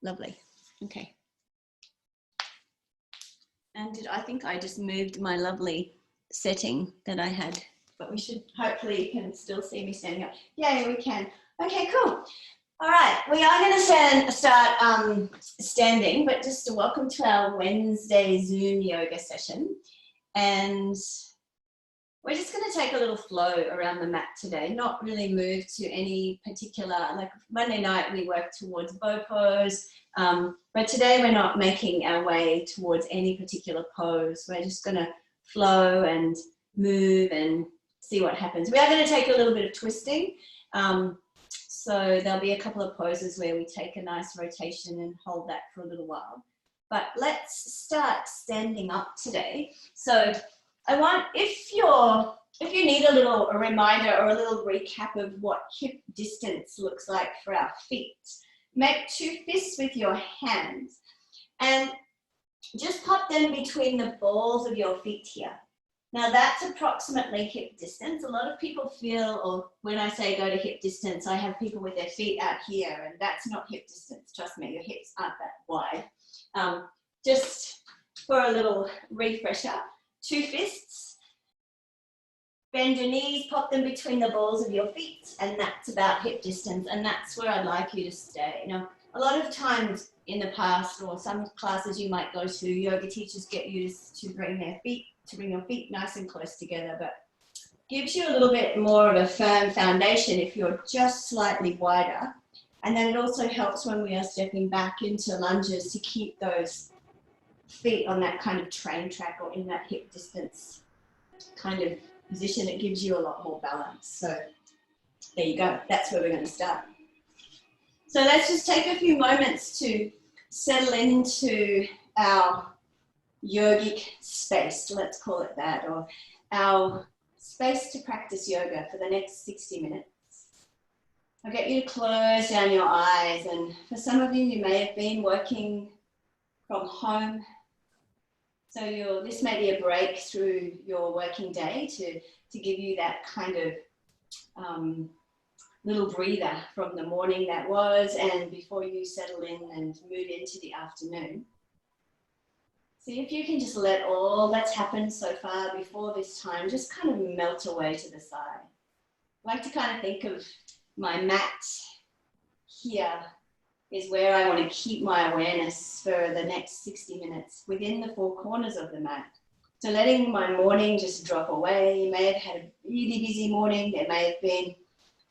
Lovely. Okay. And I think I just moved my lovely setting that I had, but we should, hopefully you can still see me standing up. Yeah, we can. Okay, cool. All right, we are going to start standing, but just a welcome to our Wednesday Zoom yoga session. And we're just going to take a little flow around the mat today, not really move to any particular, like Monday night we work towards bow pose, but today we're not making our way towards any particular pose. We're just going to flow and move and see what happens. We are going to take a little bit of twisting. So there'll be a couple of poses where we take a nice rotation and hold that for a little while. But let's start standing up today. So I want, if you need a reminder or a little recap of what hip distance looks like for our feet, make 2 fists with your hands and just pop them between the balls of your feet here. Now that's approximately hip distance. A lot of people feel, or when I say go to hip distance, I have people with their feet out here, and that's not hip distance. Trust me, your hips aren't that wide. Just for a little refresher, 2 fists, bend your knees, pop them between the balls of your feet, and that's about hip distance, and that's where I'd like you to stay. Now, a lot of times in the past, or some classes you might go to, yoga teachers get you to bring your feet nice and close together, but gives you a little bit more of a firm foundation if you're just slightly wider. And then it also helps when we are stepping back into lunges to keep those feet on that kind of train track or in that hip distance kind of position. It gives you a lot more balance. So there you go. That's where we're going to start. So let's just take a few moments to settle into our yogic space, let's call it that, or our space to practice yoga for the next 60 minutes. I'll get you to close down your eyes, and for some of you, you may have been working from home. So this may be a break through your working day to give you that kind of little breather from the morning that was, and before you settle in and move into the afternoon. See if you can just let all that's happened so far before this time just kind of melt away to the side. I like to kind of think of my mat here is where I want to keep my awareness for the next 60 minutes within the 4 corners of the mat. So letting my morning just drop away. You may have had a really busy morning. There may have been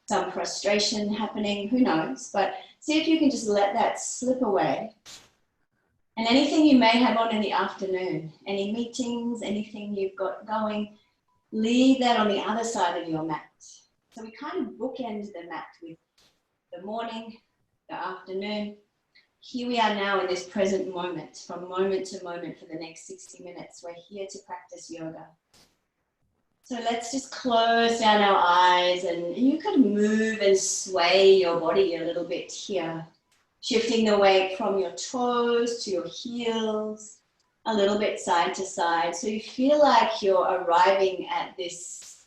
some frustration happening, who knows? But see if you can just let that slip away. And anything you may have on in the afternoon, any meetings, anything you've got going, leave that on the other side of your mat. So we kind of bookend the mat with the morning, the afternoon. Here we are now in this present moment, from moment to moment for the next 60 minutes. We're here to practice yoga. So let's just close down our eyes, and you can move and sway your body a little bit here. Shifting the weight from your toes to your heels, a little bit side to side. So you feel like you're arriving at this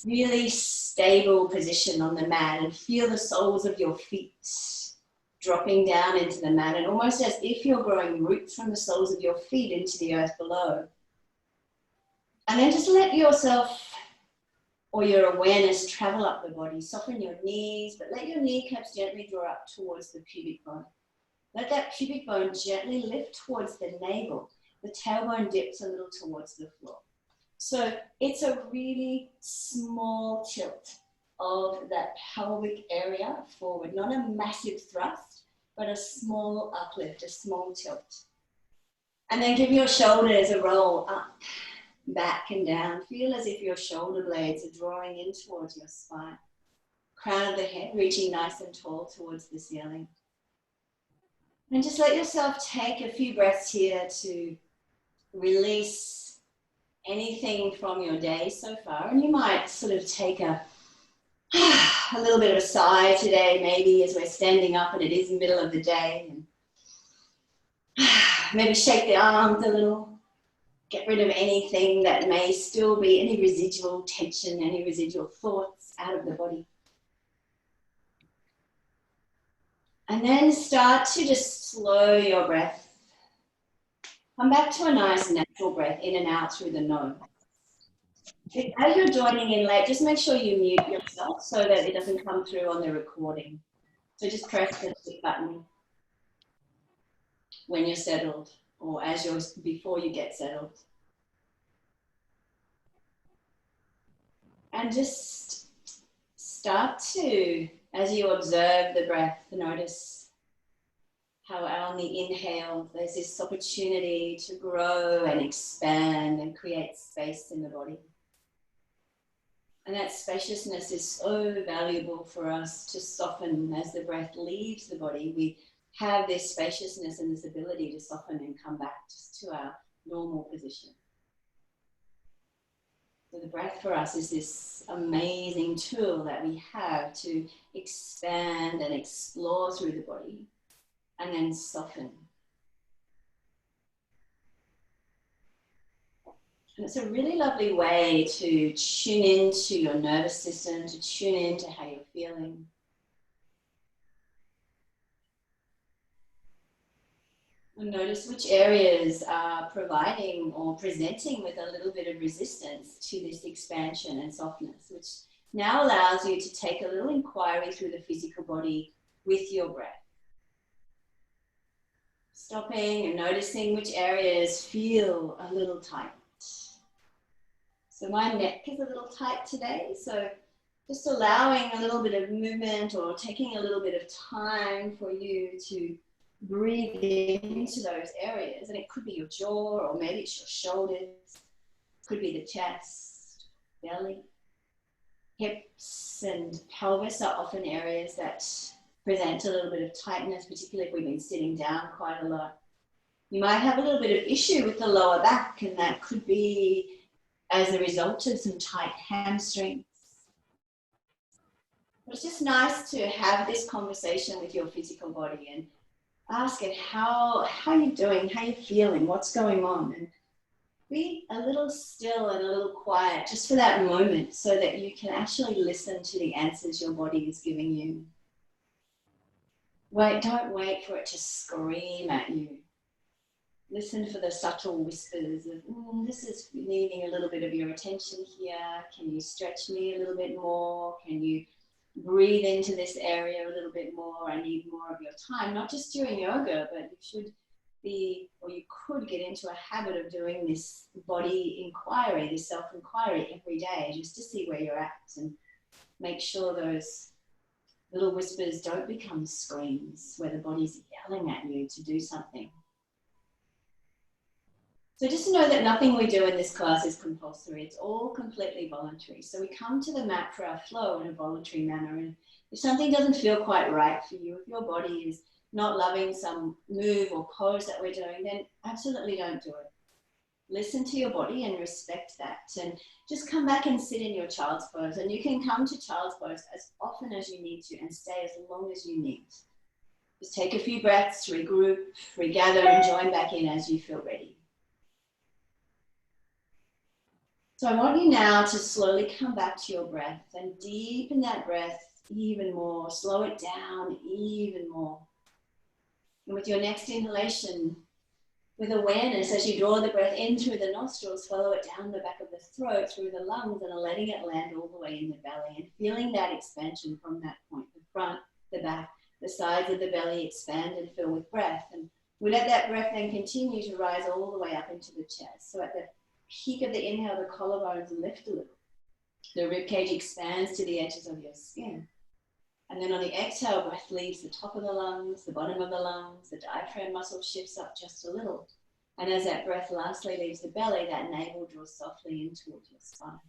really stable position on the mat, and feel the soles of your feet dropping down into the mat, and almost as if you're growing roots from the soles of your feet into the earth below. And then just let yourself or your awareness travel up the body. Soften your knees, but let your kneecaps gently draw up towards the pubic bone. Let that pubic bone gently lift towards the navel. The tailbone dips a little towards the floor. So it's a really small tilt of that pelvic area forward, not a massive thrust, but a small uplift, a small tilt. And then give your shoulders a roll up, back and down. Feel as if your shoulder blades are drawing in towards your spine. Crown of the head reaching nice and tall towards the ceiling. And just let yourself take a few breaths here to release anything from your day so far. And you might sort of take a little bit of a sigh today, maybe as we're standing up and it is the middle of the day. And maybe shake the arms a little. Get rid of anything that may still be any residual tension, any residual thoughts out of the body. And then start to just slow your breath. Come back to a nice natural breath in and out through the nose. As you're joining in late, just make sure you mute yourself so that it doesn't come through on the recording. So just press the mute button when you're settled, or before you get settled. And just start to, as you observe the breath, notice how on the inhale, there's this opportunity to grow and expand and create space in the body. And that spaciousness is so valuable for us to soften as the breath leaves the body. We have this spaciousness and this ability to soften and come back just to our normal position. So the breath for us is this amazing tool that we have to expand and explore through the body and then soften. And it's a really lovely way to tune into your nervous system, to tune into how you're feeling. And notice which areas are providing or presenting with a little bit of resistance to this expansion and softness, which now allows you to take a little inquiry through the physical body with your breath. Stopping and noticing which areas feel a little tight. So my neck is a little tight today, so just allowing a little bit of movement or taking a little bit of time for you to breathe into those areas. And it could be your jaw, or maybe it's your shoulders, it could be the chest, belly. Hips and pelvis are often areas that present a little bit of tightness, particularly if we've been sitting down quite a lot. You might have a little bit of issue with the lower back, and that could be as a result of some tight hamstrings. But it's just nice to have this conversation with your physical body and ask it how you're doing, how you're feeling, what's going on, and be a little still and a little quiet just for that moment so that you can actually listen to the answers your body is giving you. Don't wait for it to scream at you. Listen for the subtle whispers of, this is needing a little bit of your attention here. Can you stretch me a little bit more? Can you breathe into this area a little bit more? I need more of your time, not just during yoga, but you should be, or you could get into a habit of doing this body inquiry, this self-inquiry every day, just to see where you're at and make sure those little whispers don't become screams where the body's yelling at you to do something. So just know that nothing we do in this class is compulsory. It's all completely voluntary. So we come to the mat for our flow in a voluntary manner. And if something doesn't feel quite right for you, if your body is not loving some move or pose that we're doing, then absolutely don't do it. Listen to your body and respect that. And just come back and sit in your child's pose. And you can come to child's pose as often as you need to and stay as long as you need. Just take a few breaths, regroup, regather, and join back in as you feel ready. So I want you now to slowly come back to your breath and deepen that breath even more. Slow it down even more. And with your next inhalation, with awareness, as you draw the breath in through the nostrils, follow it down the back of the throat, through the lungs, and letting it land all the way in the belly. And feeling that expansion from that point, the front, the back, the sides of the belly expand and fill with breath. And we let that breath then continue to rise all the way up into the chest. So at the peak of the inhale, the collarbones lift a little. The ribcage expands to the edges of your skin. And then on the exhale, breath leaves the top of the lungs, the bottom of the lungs, the diaphragm muscle shifts up just a little. And as that breath lastly leaves the belly, that navel draws softly in towards your spine.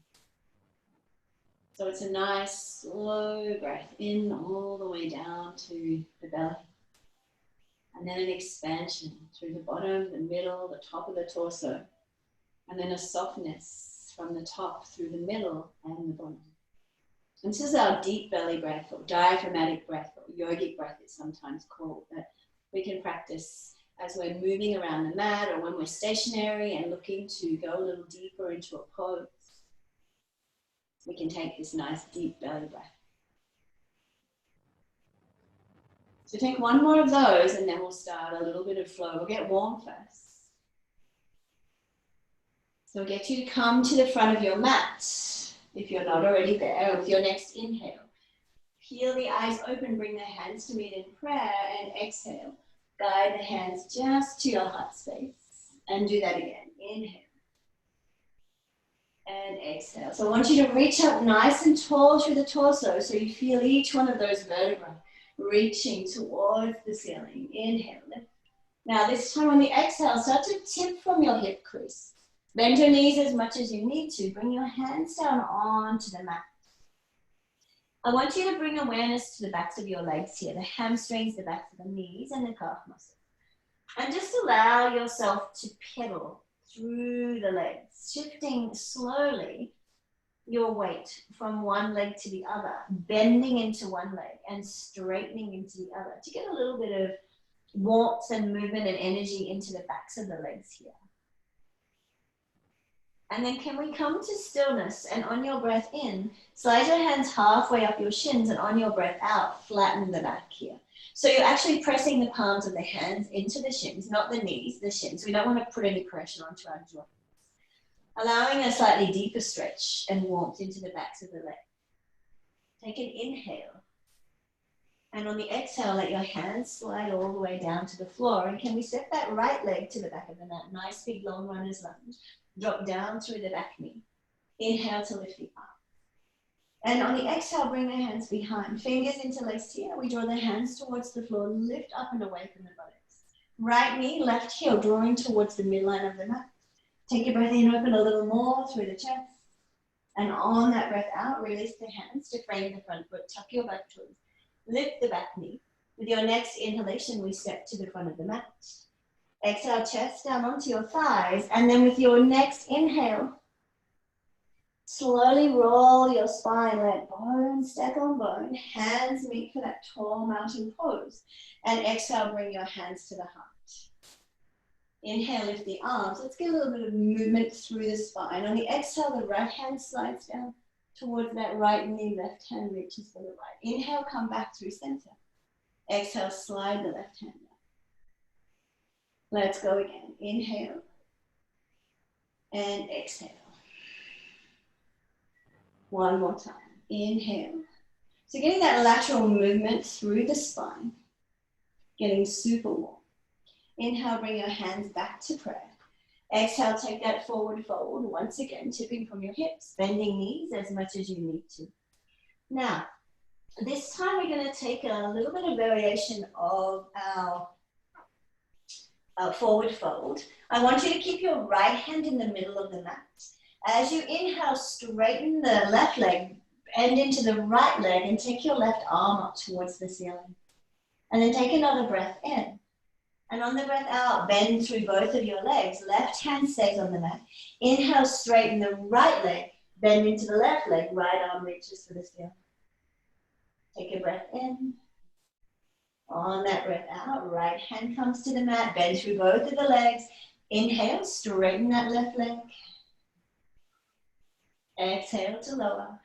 So it's a nice, slow breath in all the way down to the belly. And then an expansion through the bottom, the middle, the top of the torso. And then a softness from the top through the middle and the bottom. And this is our deep belly breath, or diaphragmatic breath, or yogic breath it's sometimes called, that we can practice as we're moving around the mat or when we're stationary and looking to go a little deeper into a pose. We can take this nice deep belly breath. So take one more of those and then we'll start a little bit of flow. We'll get warm first. So we'll get you to come to the front of your mat if you're not already there with your next inhale. Peel the eyes open, bring the hands to meet in prayer, and exhale. Guide the hands just to your heart space. And do that again. Inhale. And exhale. So I want you to reach up nice and tall through the torso so you feel each one of those vertebrae reaching towards the ceiling. Inhale. Lift. Now this time on the exhale, start to tip from your hip crease. Bend your knees as much as you need to. Bring your hands down onto the mat. I want you to bring awareness to the backs of your legs here, the hamstrings, the backs of the knees, and the calf muscles. And just allow yourself to pedal through the legs, shifting slowly your weight from one leg to the other, bending into one leg and straightening into the other to get a little bit of warmth and movement and energy into the backs of the legs here. And then can we come to stillness, and on your breath in, slide your hands halfway up your shins, and on your breath out, flatten the back here. So you're actually pressing the palms of the hands into the shins, not the knees, the shins. We don't want to put any pressure onto our joints. Allowing a slightly deeper stretch and warmth into the backs of the legs. Take an inhale. And on the exhale, let your hands slide all the way down to the floor. And can we step that right leg to the back of the mat? Nice big long runner's lunge. Drop down through the back knee. Inhale to lift the arm. And on the exhale, bring the hands behind. Fingers interlaced here. We draw the hands towards the floor. Lift up and away from the buttocks. Right knee, left heel, drawing towards the midline of the mat. Take your breath in, open a little more through the chest. And on that breath out, release the hands to frame the front foot. Tuck your back toes. Lift the back knee. With your next inhalation, we step to the front of the mat. Exhale, chest down onto your thighs. And then with your next inhale, slowly roll your spine. Let bone stack on bone. Hands meet for that tall mountain pose. And exhale, bring your hands to the heart. Inhale, lift the arms. Let's get a little bit of movement through the spine. On the exhale, the right hand slides down towards that right knee. Left hand reaches for the right. Inhale, come back through center. Exhale, slide the left hand down. Let's go again. Inhale and exhale. One more time. Inhale. So getting that lateral movement through the spine, getting super warm. Inhale, bring your hands back to prayer. Exhale, take that forward fold. Once again, tipping from your hips, bending knees as much as you need to. Now, this time we're going to take a little bit of variation of our forward fold. I want you to keep your right hand in the middle of the mat. As you inhale, straighten the left leg, bend into the right leg, and take your left arm up towards the ceiling. And then take another breath in. And on the breath out, bend through both of your legs. Left hand stays on the mat. Inhale, straighten the right leg, bend into the left leg, right arm reaches for the ceiling. Take a breath in. On that breath out, right hand comes to the mat, bend through both of the legs. Inhale, straighten that left leg. Exhale to lower.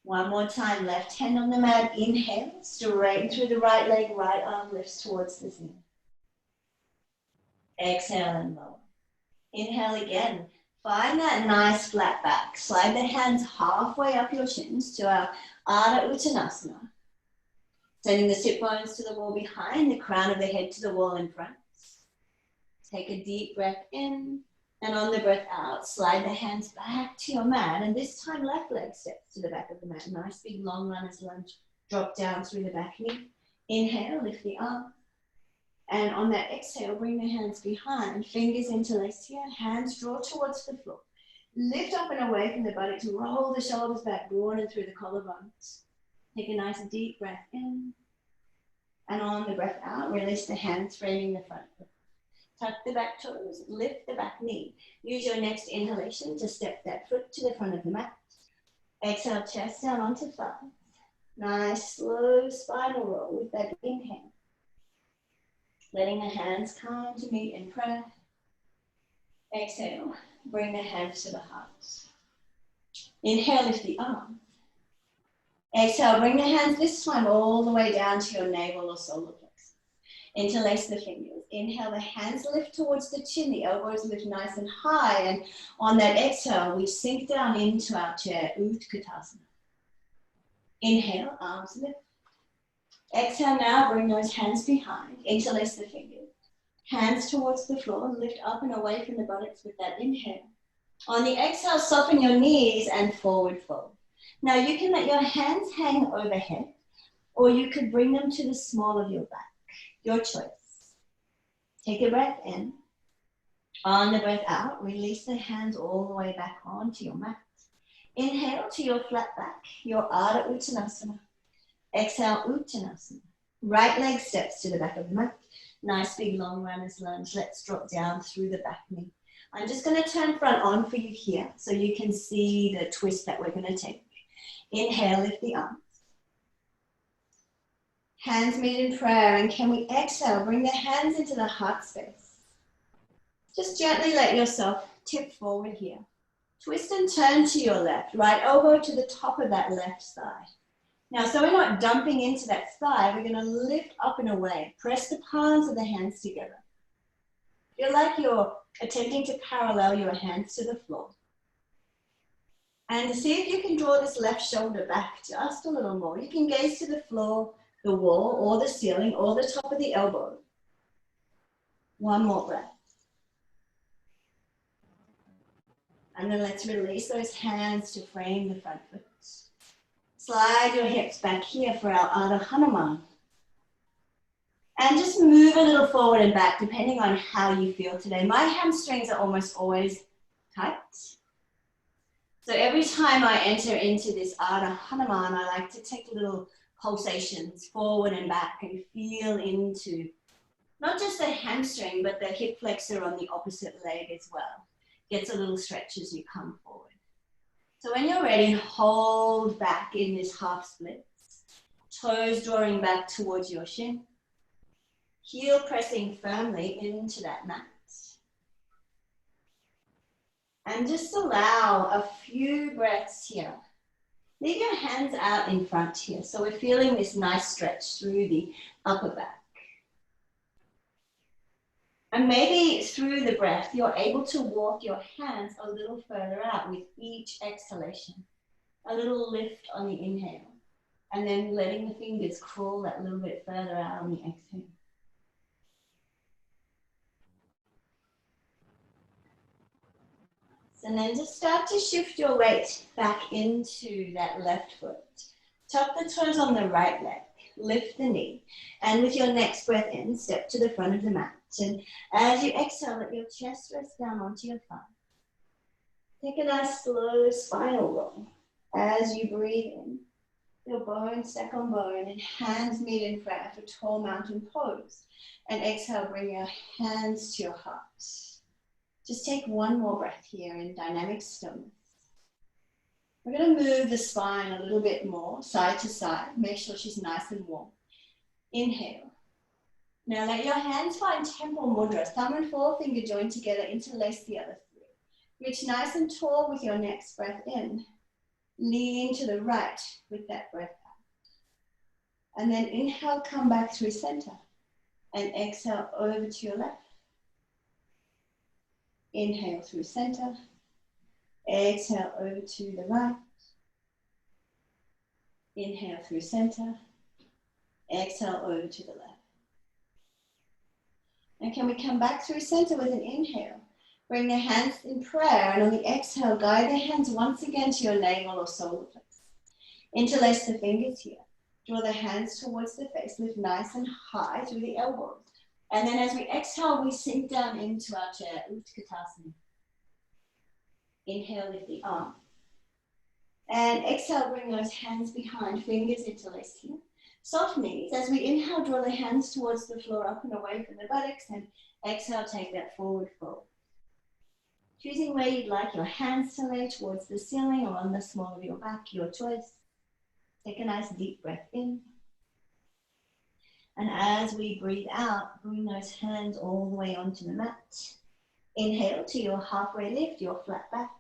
One more time, left hand on the mat. Inhale, straighten through the right leg, right arm lifts towards the ceiling. Exhale and lower. Inhale again. Find that nice flat back. Slide the hands halfway up your shins to our Ardha Uttanasana. Sending the sit bones to the wall behind, the crown of the head to the wall in front. Take a deep breath in, and on the breath out, slide the hands back to your mat. And this time, left leg steps to the back of the mat. Nice big long runner's lunge. Drop down through the back knee. Inhale, lift the arm. And on that exhale, bring the hands behind. Fingers interlaced here. Hands draw towards the floor. Lift up and away from the buttocks. Roll the shoulders back, broaden through the collarbones. Take a nice deep breath in. And on the breath out, release the hands, framing the front foot. Tuck the back toes, lift the back knee. Use your next inhalation to step that foot to the front of the mat. Exhale, chest down onto thighs. Nice, slow spinal roll with that inhale. Letting the hands come to meet in prayer. Exhale, bring the hands to the heart. Inhale, lift the arms. Exhale, bring the hands this time all the way down to your navel or solar plexus. Interlace the fingers. Inhale, the hands lift towards the chin, the elbows lift nice and high, and on that exhale, we sink down into our chair, Utkatasana. Inhale, arms lift. Exhale now, bring those hands behind. Interlace the fingers. Hands towards the floor, lift up and away from the buttocks with that inhale. On the exhale, soften your knees and forward fold. Now you can let your hands hang overhead, or you could bring them to the small of your back. Your choice. Take a breath in. On the breath out, release the hands all the way back onto your mat. Inhale to your flat back, your Ardha Uttanasana. Exhale, Uttanasana. Right leg steps to the back of the mat. Nice big long runner's lunge. Let's drop down through the back knee. I'm just going to turn front on for you here so you can see the twist that we're going to take. Inhale, lift the arms. Hands meet in prayer, and can we exhale, bring the hands into the heart space. Just gently let yourself tip forward here. Twist and turn to your left, right elbow to the top of that left thigh. Now, so we're not dumping into that thigh, we're going to lift up and away. Press the palms of the hands together. Feel like you're attempting to parallel your hands to the floor. And see if you can draw this left shoulder back just a little more. You can gaze to the floor, the wall, or the ceiling, or the top of the elbow. One more breath. And then let's release those hands to frame the front foot. Slide your hips back here for our Ardha Hanuman. And just move a little forward and back depending on how you feel today. My hamstrings are almost always tight. So every time I enter into this Ardha Hanuman, I like to take little pulsations forward and back and feel into not just the hamstring, but the hip flexor on the opposite leg as well. Gets a little stretch as you come forward. So when you're ready, hold back in this half split. Toes drawing back towards your shin. Heel pressing firmly into that mat. And just allow a few breaths here. Leave your hands out in front here. So we're feeling this nice stretch through the upper back. And maybe through the breath, you're able to walk your hands a little further out with each exhalation. A little lift on the inhale. And then letting the fingers crawl that little bit further out on the exhale. And then just start to shift your weight back into that left foot. Tuck the toes on the right leg, lift the knee, and with your next breath in, step to the front of the mat. And as you exhale, let your chest rest down onto your thigh. Take a nice slow spinal roll. As you breathe in, your bones stack on bone and hands meet in prayer for tall mountain pose. And exhale, bring your hands to your heart. Just take one more breath here in dynamic stillness. We're going to move the spine a little bit more, side to side. Make sure she's nice and warm. Inhale. Now let your hands find temple mudra. Thumb and forefinger joined together, interlace the other three. Reach nice and tall with your next breath in. Lean to the right with that breath out. And then inhale, come back through center. And exhale over to your left. Inhale through center. Exhale over to the right. Inhale through center. Exhale over to the left. And can we come back through center with an inhale? Bring the hands in prayer, and on the exhale, guide the hands once again to your navel or solar plexus. Interlace the fingers here. Draw the hands towards the face. Lift nice and high through the elbows. And then as we exhale, we sink down into our chair, Utkatasana. Inhale, lift the arm. And exhale, bring those hands behind, fingers interlaced here. Soft knees. As we inhale, draw the hands towards the floor, up and away from the buttocks, and exhale, take that forward fold. Choosing where you'd like your hands to lay, towards the ceiling or on the small of your back, your choice. Take a nice deep breath in. And as we breathe out, bring those hands all the way onto the mat. Inhale to your halfway lift, your flat back.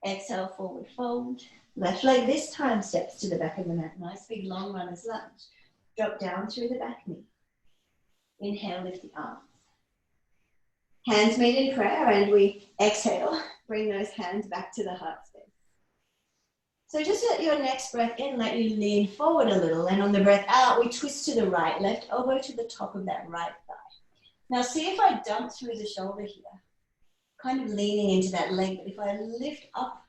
Exhale, forward fold. Left leg this time steps to the back of the mat. Nice big long runner's lunge. Drop down through the back knee. Inhale, lift the arms. Hands meet in prayer, and we exhale. Bring those hands back to the heart space. So just at your next breath in, let you lean forward a little, and on the breath out, we twist to the right, left elbow to the top of that right thigh. Now see if I dump through the shoulder here, kind of leaning into that leg, but if I lift up,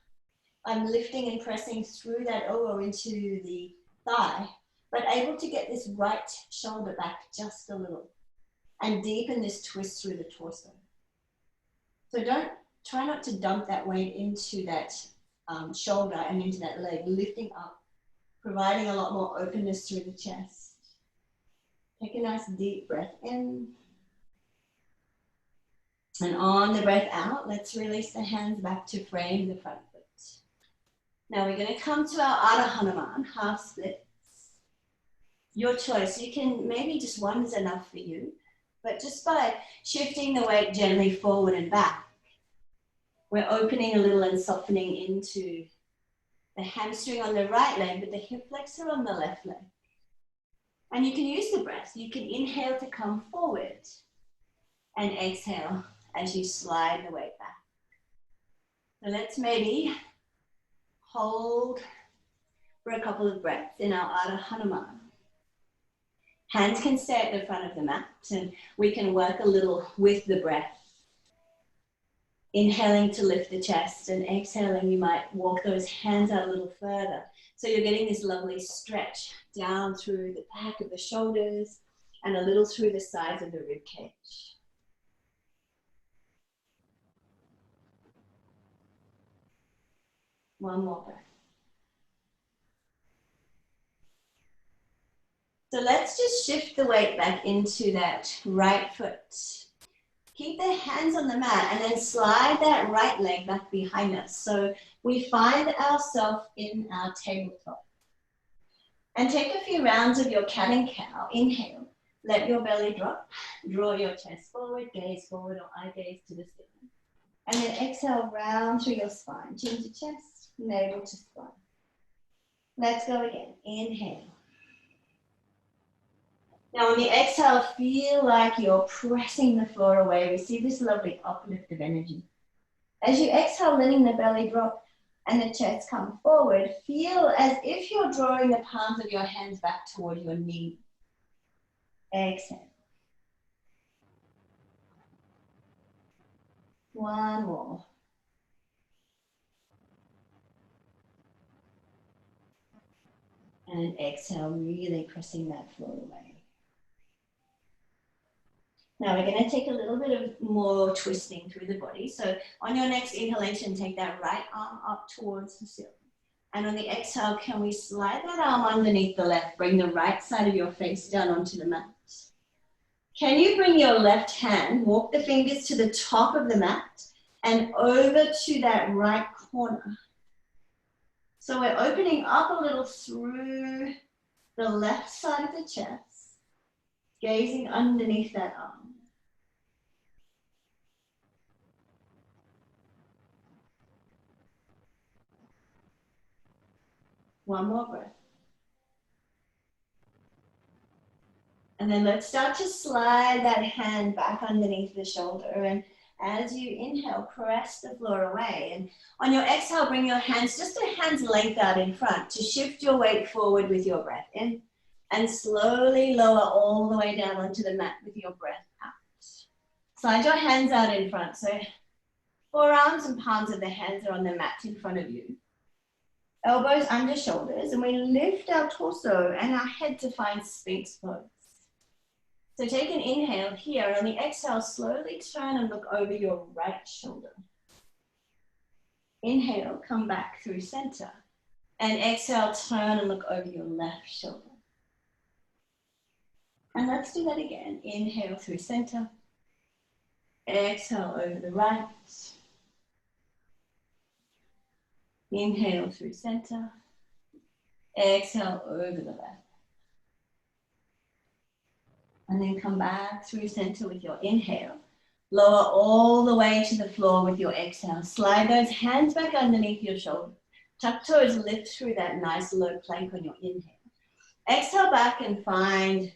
I'm lifting and pressing through that elbow into the thigh, but able to get this right shoulder back just a little and deepen this twist through the torso. So try not to dump that weight into that shoulder and into that leg, lifting up, providing a lot more openness through the chest. Take a nice deep breath in. And on the breath out, let's release the hands back to frame the front foot. Now we're going to come to our Ardha Hanuman, half splits. Your choice. You can, maybe just one is enough for you, but just by shifting the weight gently forward and back, we're opening a little and softening into the hamstring on the right leg, but the hip flexor on the left leg. And you can use the breath. You can inhale to come forward and exhale as you slide the weight back. So let's maybe hold for a couple of breaths in our Ardha Hanuman. Hands can stay at the front of the mat, and we can work a little with the breath. Inhaling to lift the chest, and exhaling, you might walk those hands out a little further. So you're getting this lovely stretch down through the back of the shoulders and a little through the sides of the rib cage. One more breath. So let's just shift the weight back into that right foot. Keep the hands on the mat and then slide that right leg back behind us. So we find ourselves in our tabletop. And take a few rounds of your cat and cow. Inhale, let your belly drop. Draw your chest forward, gaze forward, or eye gaze to the ceiling. And then exhale, round through your spine. Chin to chest, navel to spine. Let's go again. Inhale. Now on the exhale, feel like you're pressing the floor away. We see this lovely uplift of energy. As you exhale, letting the belly drop and the chest come forward, feel as if you're drawing the palms of your hands back toward your knee. Exhale. One more. And exhale, really pressing that floor away. Now we're going to take a little bit of more twisting through the body. So on your next inhalation, take that right arm up towards the ceiling. And on the exhale, can we slide that arm underneath the left? Bring the right side of your face down onto the mat. Can you bring your left hand, walk the fingers to the top of the mat and over to that right corner? So we're opening up a little through the left side of the chest, gazing underneath that arm. One more breath. And then let's start to slide that hand back underneath the shoulder. And as you inhale, press the floor away. And on your exhale, bring your hands just a hand's length out in front to shift your weight forward with your breath in. And slowly lower all the way down onto the mat with your breath out. Slide your hands out in front. So forearms and palms of the hands are on the mat in front of you. Elbows under shoulders, and we lift our torso and our head to find Sphinx pose. So take an inhale here, and on the exhale, slowly turn and look over your right shoulder. Inhale, come back through center. And exhale, turn and look over your left shoulder. And let's do that again. Inhale through center. Exhale over the right. Inhale through center. Exhale over the left. And then come back through center with your inhale. Lower all the way to the floor with your exhale. Slide those hands back underneath your shoulders. Tuck toes, lift through that nice low plank on your inhale. Exhale back and find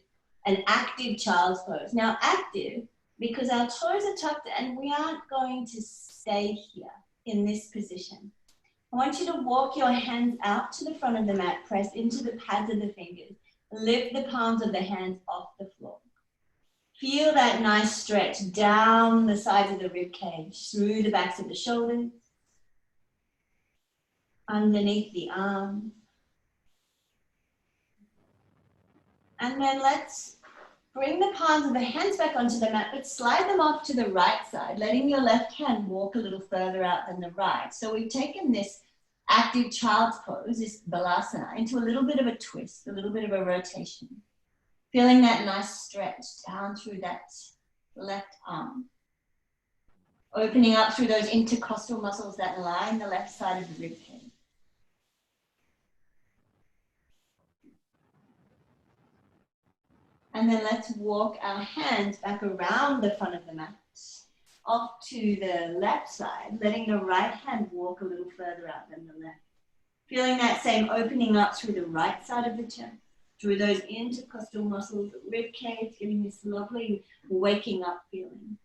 an active child's pose. Now active, because our toes are tucked and we aren't going to stay here in this position. I want you to walk your hands out to the front of the mat, press into the pads of the fingers, lift the palms of the hands off the floor. Feel that nice stretch down the sides of the rib cage, through the backs of the shoulders, underneath the arms. And then let's bring the palms of the hands back onto the mat, but slide them off to the right side, letting your left hand walk a little further out than the right. So we've taken this active child's pose, this balasana, into a little bit of a twist, a little bit of a rotation. Feeling that nice stretch down through that left arm. Opening up through those intercostal muscles that line the left side of the rib cage. And then let's walk our hands back around the front of the mat, off to the left side, letting the right hand walk a little further out than the left. Feeling that same opening up through the right side of the chest, through those intercostal muscles, rib cage, giving this lovely waking up feeling.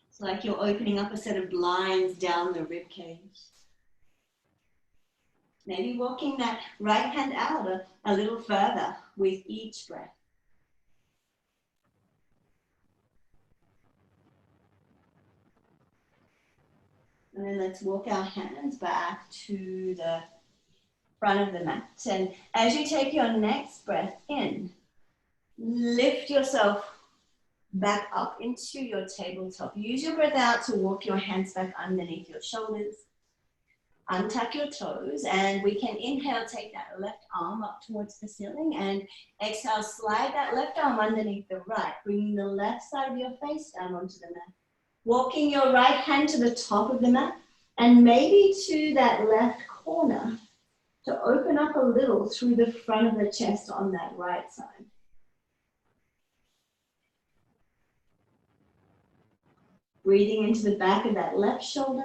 It's like you're opening up a set of blinds down the rib cage. Maybe walking that right hand out a little further with each breath. And then let's walk our hands back to the front of the mat. And as you take your next breath in, lift yourself back up into your tabletop. Use your breath out to walk your hands back underneath your shoulders. Untuck your toes, and we can inhale, take that left arm up towards the ceiling, and exhale, slide that left arm underneath the right, bringing the left side of your face down onto the mat. Walking your right hand to the top of the mat, and maybe to that left corner to open up a little through the front of the chest on that right side. Breathing into the back of that left shoulder.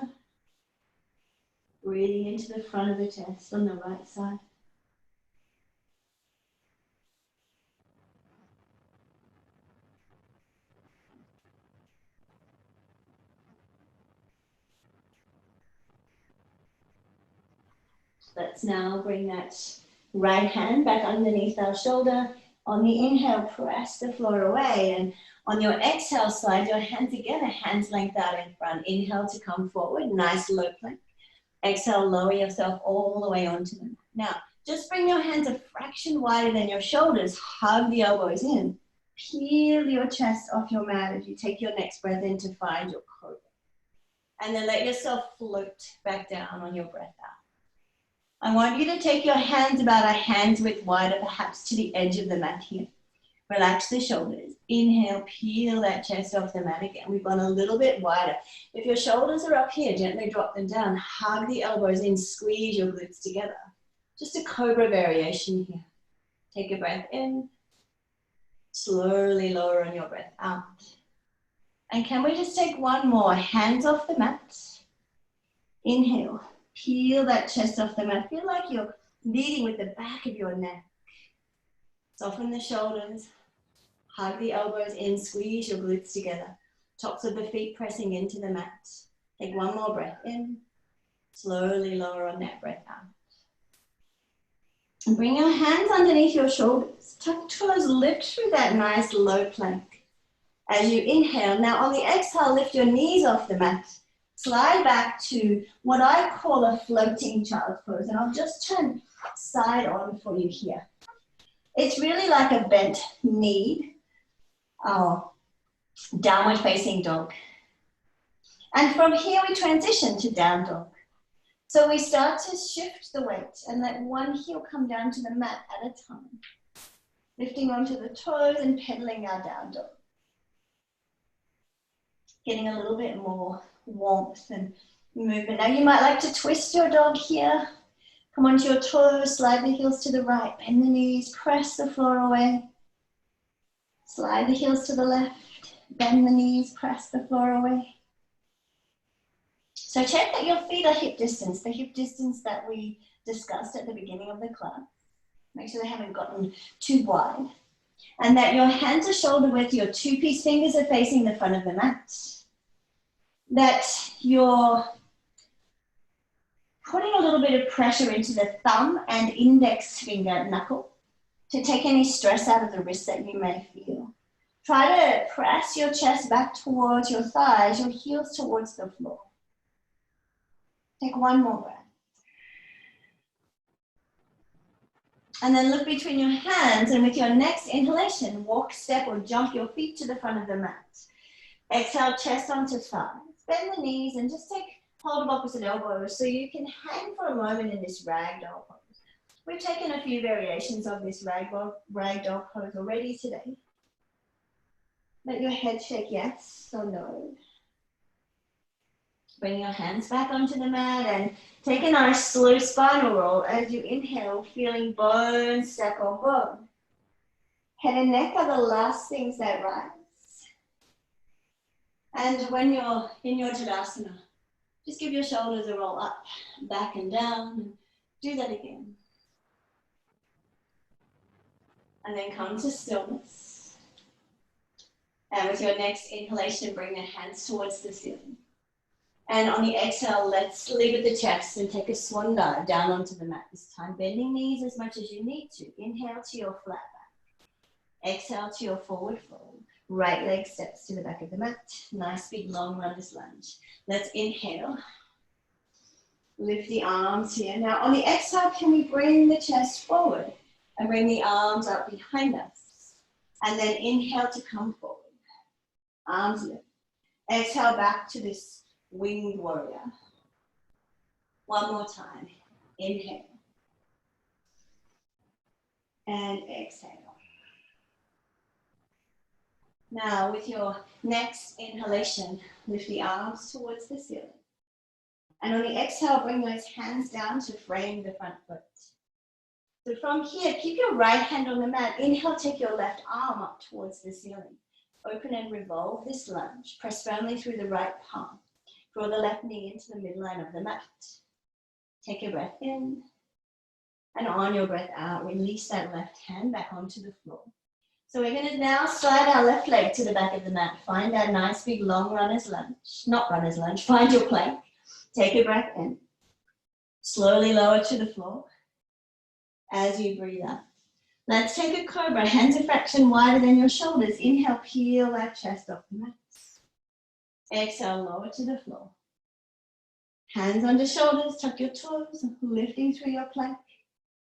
Breathing into the front of the chest on the right side. Let's now bring that right hand back underneath our shoulder. On the inhale, press the floor away, and on your exhale, slide your hands again, hands length out in front. Inhale to come forward, nice low plank. Exhale, lower yourself all the way onto the mat. Now, just bring your hands a fraction wider than your shoulders. Hug the elbows in. Peel your chest off your mat as you take your next breath in to find your cobra. And then let yourself float back down on your breath out. I want you to take your hands about a hand's width wider, perhaps to the edge of the mat here. Relax the shoulders. Inhale, peel that chest off the mat again. We've gone a little bit wider. If your shoulders are up here, gently drop them down. Hug the elbows in, squeeze your glutes together. Just a cobra variation here. Take a breath in. Slowly lower on your breath out. And can we just take one more? Hands off the mat. Inhale. Peel that chest off the mat. Feel like you're leading with the back of your neck. Soften the shoulders. Hug the elbows in. Squeeze your glutes together. Tops of the feet pressing into the mat. Take one more breath in. Slowly lower on that breath out. And bring your hands underneath your shoulders. Tuck toes, lift through that nice low plank. As you inhale, now on the exhale, lift your knees off the mat. Slide back to what I call a floating child's pose. And I'll just turn side on for you here. It's really like a bent knee, downward facing dog. And from here we transition to down dog. So we start to shift the weight and let one heel come down to the mat at a time. Lifting onto the toes and pedaling our down dog. Getting a little bit more warmth and movement. Now you might like to twist your dog here. Come onto your toes, slide the heels to the right, bend the knees, press the floor away. Slide the heels to the left, bend the knees, press the floor away. So check that your feet are hip distance, the hip distance that we discussed at the beginning of the class. Make sure they haven't gotten too wide. And that your hands are shoulder width, your two-piece fingers are facing the front of the mat. That you're putting a little bit of pressure into the thumb and index finger knuckle to take any stress out of the wrist that you may feel. Try to press your chest back towards your thighs, your heels towards the floor. Take one more breath. And then look between your hands, and with your next inhalation, walk, step, or jump your feet to the front of the mat. Exhale, chest onto thighs. Bend the knees and just take hold of opposite elbows so you can hang for a moment in this ragdoll pose. We've taken a few variations of this ragdoll pose already today. Let your head shake yes or no. Bring your hands back onto the mat and take a nice slow spinal roll as you inhale, feeling bone stack on bone. Head and neck are the last things that rise. And when you're in your Tadasana, just give your shoulders a roll up, back and down, and do that again. And then come to stillness. And with your next inhalation, bring the hands towards the ceiling. And on the exhale, let's leave at the chest and take a swan dive down onto the mat this time, bending knees as much as you need to. Inhale to your flat back. Exhale to your forward fold. Right leg steps to the back of the mat. Nice big long runner's lunge. Let's inhale. Lift the arms here. Now on the exhale, can we bring the chest forward and bring the arms up behind us? And then inhale to come forward. Arms lift. Exhale back to this winged warrior. One more time. Inhale. And exhale. Now with your next inhalation, lift the arms towards the ceiling. And on the exhale, bring those hands down to frame the front foot. So from here, keep your right hand on the mat. Inhale, take your left arm up towards the ceiling. Open and revolve this lunge. Press firmly through the right palm. Draw the left knee into the midline of the mat. Take a breath in. And on your breath out, release that left hand back onto the floor. So we're going to now slide our left leg to the back of the mat. Find that nice big long runner's lunge. Not runner's lunge, find your plank. Take a breath in. Slowly lower to the floor as you breathe out. Let's take a cobra, hands a fraction wider than your shoulders. Inhale, peel that chest off the mat. Exhale, lower to the floor. Hands under shoulders, tuck your toes, lifting through your plank.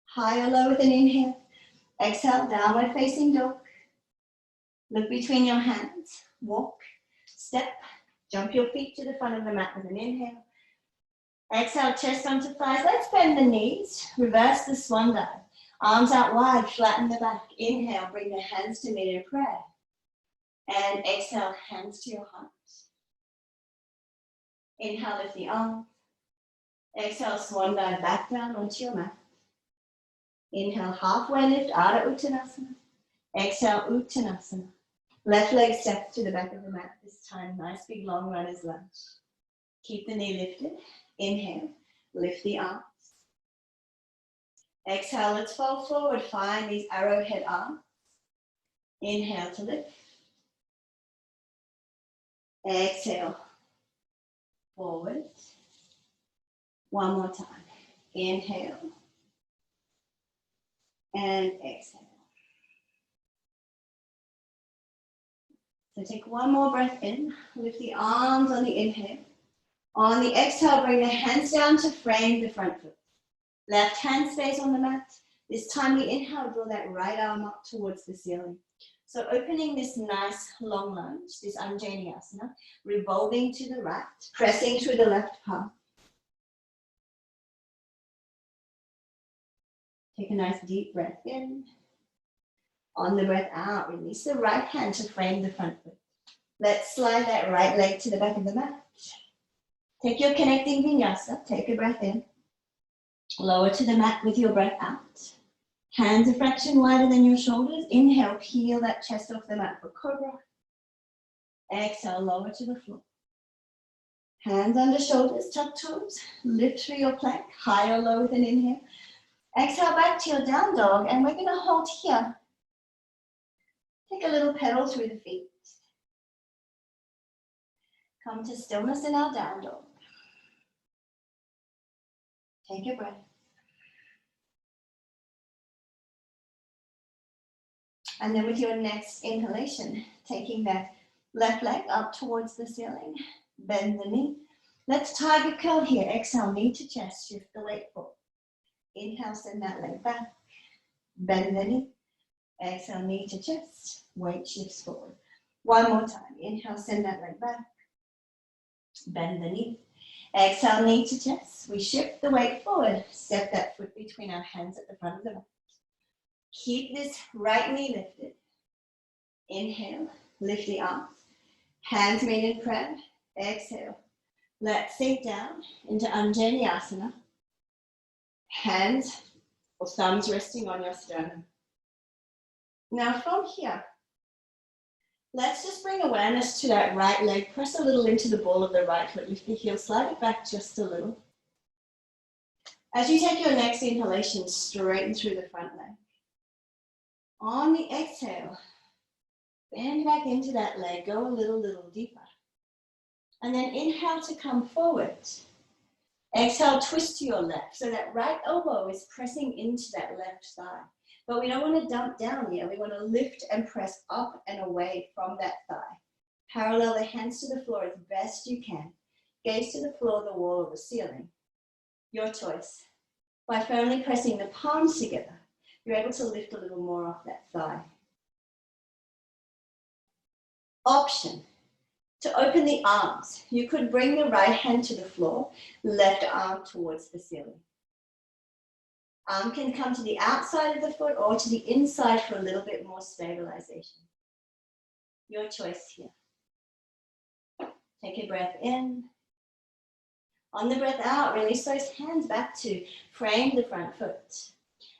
High or low with an inhale. Exhale, downward facing dog. Look between your hands. Walk, step, jump your feet to the front of the mat with an inhale. Exhale, chest onto thighs. Let's bend the knees. Reverse the swan dive. Arms out wide, flatten the back. Inhale, bring the hands to meet in prayer. And exhale, hands to your heart. Inhale, lift the arms. Exhale, swan dive back down onto your mat. Inhale, halfway lift, Ardha Uttanasana. Exhale, Uttanasana. Left leg steps to the back of the mat this time. Nice big long runner's lunge. Keep the knee lifted. Inhale, lift the arms. Exhale, let's fold forward. Find these arrowhead arms. Inhale to lift. Exhale, forward. One more time. Inhale. And exhale. So take one more breath in. Lift the arms on the inhale. On the exhale, bring the hands down to frame the front foot. Left hand stays on the mat. This time we inhale, draw that right arm up towards the ceiling. So opening this nice long lunge, this Anjaneyasana, revolving to the right, pressing through the left palm. Take a nice deep breath in. On the breath out, release the right hand to frame the front foot. Let's slide that right leg to the back of the mat. Take your connecting vinyasa, take a breath in. Lower to the mat with your breath out. Hands a fraction wider than your shoulders. Inhale, peel that chest off the mat for cobra. Exhale, lower to the floor. Hands under shoulders, tuck toes. Lift through your plank, high or low with an inhale. Exhale back to your down dog, and we're going to hold here. Take a little pedal through the feet. Come to stillness in our down dog. Take a breath. And then with your next inhalation, taking that left leg up towards the ceiling, bend the knee. Let's tiger curl here. Exhale, knee to chest, shift the weight forward. Inhale, send that leg back, bend the knee. Exhale, knee to chest, weight shifts forward. One more time. Inhale, send that leg back, bend the knee. Exhale, knee to chest. We shift the weight forward. Step that foot between our hands at the front of the mat. Keep this right knee lifted. Inhale, lift the arms. Hands meet in prayer. Exhale. Let's sink down into Vinyasa. Hands or thumbs resting on your sternum. Now from here, let's just bring awareness to that right leg. Press a little into the ball of the right foot. Lift the heel, slide it back just a little. As you take your next inhalation, straighten through the front leg. On the exhale, bend back into that leg, go a little deeper. And then inhale to come forward. Exhale, twist to your left. So that right elbow is pressing into that left thigh. But we don't want to dump down here. We want to lift and press up and away from that thigh. Parallel the hands to the floor as best you can. Gaze to the floor, the wall, or the ceiling. Your choice. By firmly pressing the palms together, you're able to lift a little more off that thigh. Option. To open the arms, you could bring the right hand to the floor, left arm towards the ceiling. Arm can come to the outside of the foot or to the inside for a little bit more stabilization. Your choice here. Take a breath in. On the breath out, release those hands back to frame the front foot.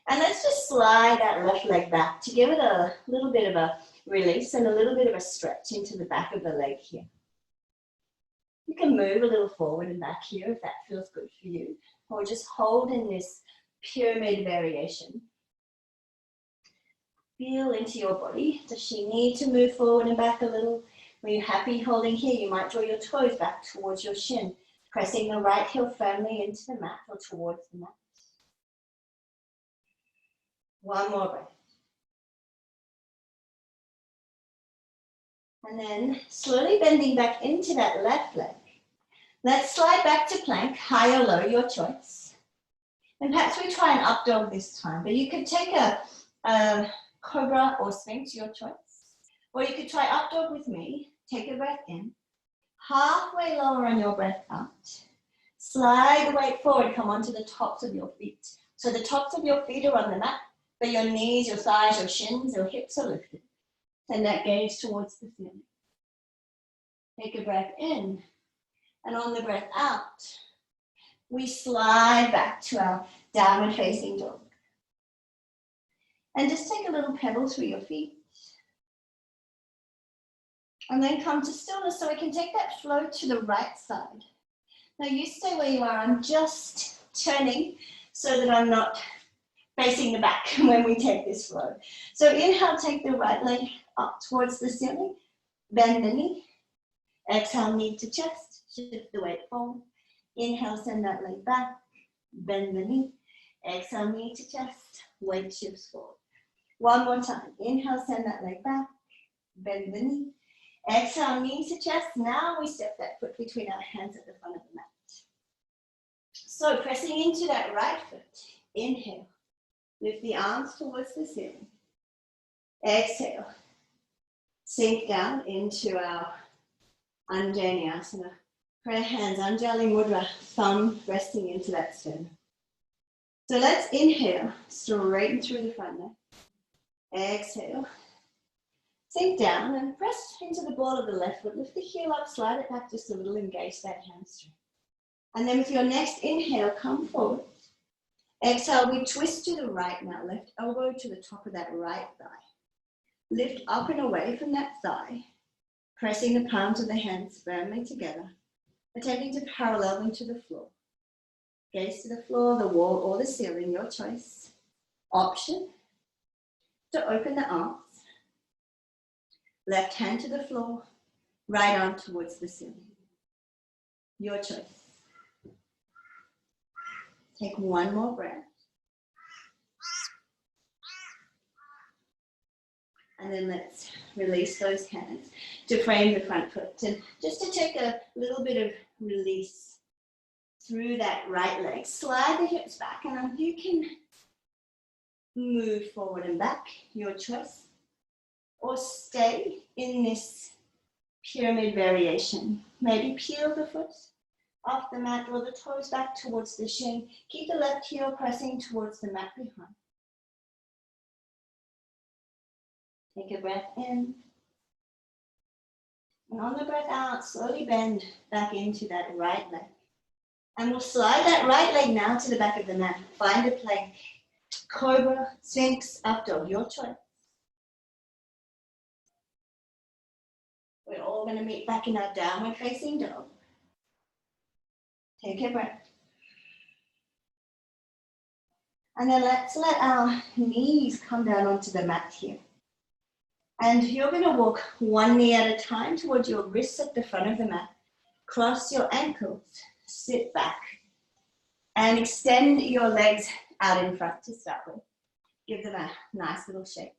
And let's just slide that left leg back to give it a little bit of a release and a little bit of a stretch into the back of the leg here. You can move a little forward and back here if that feels good for you, or just hold in this pyramid variation. Feel into your body. Does she need to move forward and back a little? Are you happy holding here? You might draw your toes back towards your shin, pressing the right heel firmly into the mat or towards the mat. One more breath. And then slowly bending back into that left leg. Let's slide back to plank, high or low, your choice. And perhaps we try an up dog this time, but you could take a cobra or sphinx, your choice. Or you could try up dog with me. Take a breath in. Halfway lower on your breath out. Slide the weight forward, come onto the tops of your feet. So the tops of your feet are on the mat, but your knees, your thighs, your shins, your hips are lifted. Send that gaze towards the ceiling. Take a breath in. And on the breath out, we slide back to our downward facing dog. And just take a little pedal through your feet. And then come to stillness so we can take that flow to the right side. Now you stay where you are. I'm just turning so that I'm not facing the back when we take this flow. So inhale, take the right leg up towards the ceiling. Bend the knee. Exhale, knee to chest. Shift the weight forward. Inhale, send that leg back. Bend the knee. Exhale, knee to chest. Weight shifts forward. One more time. Inhale, send that leg back. Bend the knee. Exhale, knee to chest. Now we step that foot between our hands at the front of the mat. So pressing into that right foot. Inhale. Lift the arms towards the ceiling. Exhale. Sink down into our Vinyasa. Prayer hands, Anjali Mudra, thumb resting into that sternum. So let's inhale, straighten through the front leg. Exhale. Sink down and press into the ball of the left foot. Lift the heel up, slide it back just a little, engage that hamstring. And then with your next inhale, come forward. Exhale, we twist to the right now, left elbow to the top of that right thigh. Lift up and away from that thigh, pressing the palms of the hands firmly together. attempting to parallel them to the floor. Gaze to the floor, the wall, or the ceiling, your choice. Option to open the arms. Left hand to the floor, right arm towards the ceiling. Your choice. Take one more breath. And then let's release those hands to frame the front foot. And just to take a little bit of release through that right leg, slide the hips back, and you can move forward and back, your choice, or stay in this pyramid variation. Maybe peel the foot off the mat, draw the toes back towards the shin. Keep the left heel pressing towards the mat behind. Take a breath in. And on the breath out, slowly bend back into that right leg. And we'll slide that right leg now to the back of the mat. Find a plank. Cobra, Sphinx, up dog, your choice. We're all going to meet back in our downward facing dog. Take a breath. And then let's let our knees come down onto the mat here. And you're going to walk one knee at a time towards your wrists at the front of the mat. Cross your ankles, sit back, and extend your legs out in front to start with. Give them a nice little shake.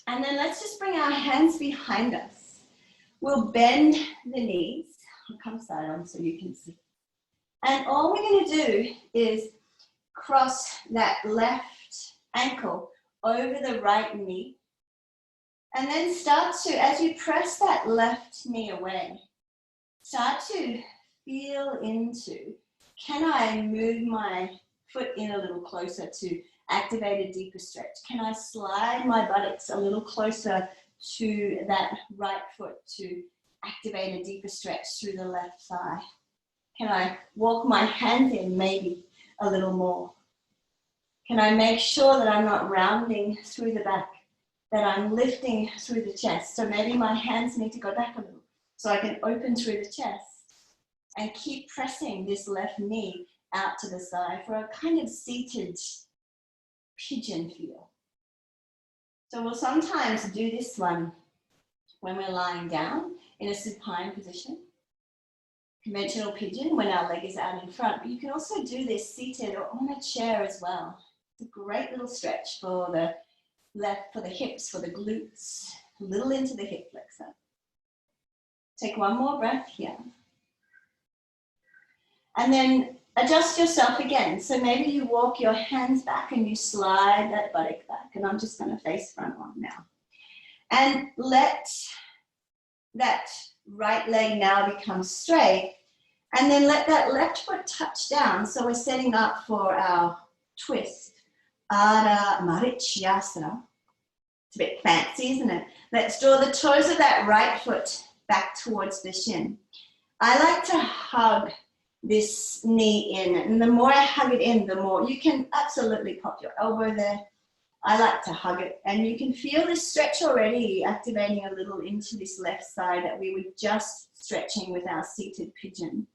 And then let's just bring our hands behind us. We'll bend the knees. I'll come side on so you can see. And all we're going to do is cross that left ankle over the right knee. And then start to, as you press that left knee away, start to feel into, can I move my foot in a little closer to activate a deeper stretch? Can I slide my buttocks a little closer to that right foot to activate a deeper stretch through the left thigh? Can I walk my hand in maybe a little more? Can I make sure that I'm not rounding through the back, that I'm lifting through the chest? So maybe my hands need to go back a little so I can open through the chest and keep pressing this left knee out to the side for a kind of seated pigeon feel. So we'll sometimes do this one when we're lying down in a supine position. Conventional pigeon when our leg is out in front, but you can also do this seated or on a chair as well. It's a great little stretch for the left, for the hips, for the glutes, a little into the hip flexor. Take one more breath here. And then adjust yourself again. So maybe you walk your hands back and you slide that buttock back. And I'm just going to face front on now. And let that right leg now become straight. And then let that left foot touch down. So we're setting up for our twist. Adha Marityasana. It's a bit fancy, isn't it? Let's draw the toes of that right foot back towards the shin. I like to hug this knee in, and the more I hug it in, the more you can absolutely pop your elbow there. I like to hug it, and you can feel this stretch already activating a little into this left side that we were just stretching with our seated pigeon.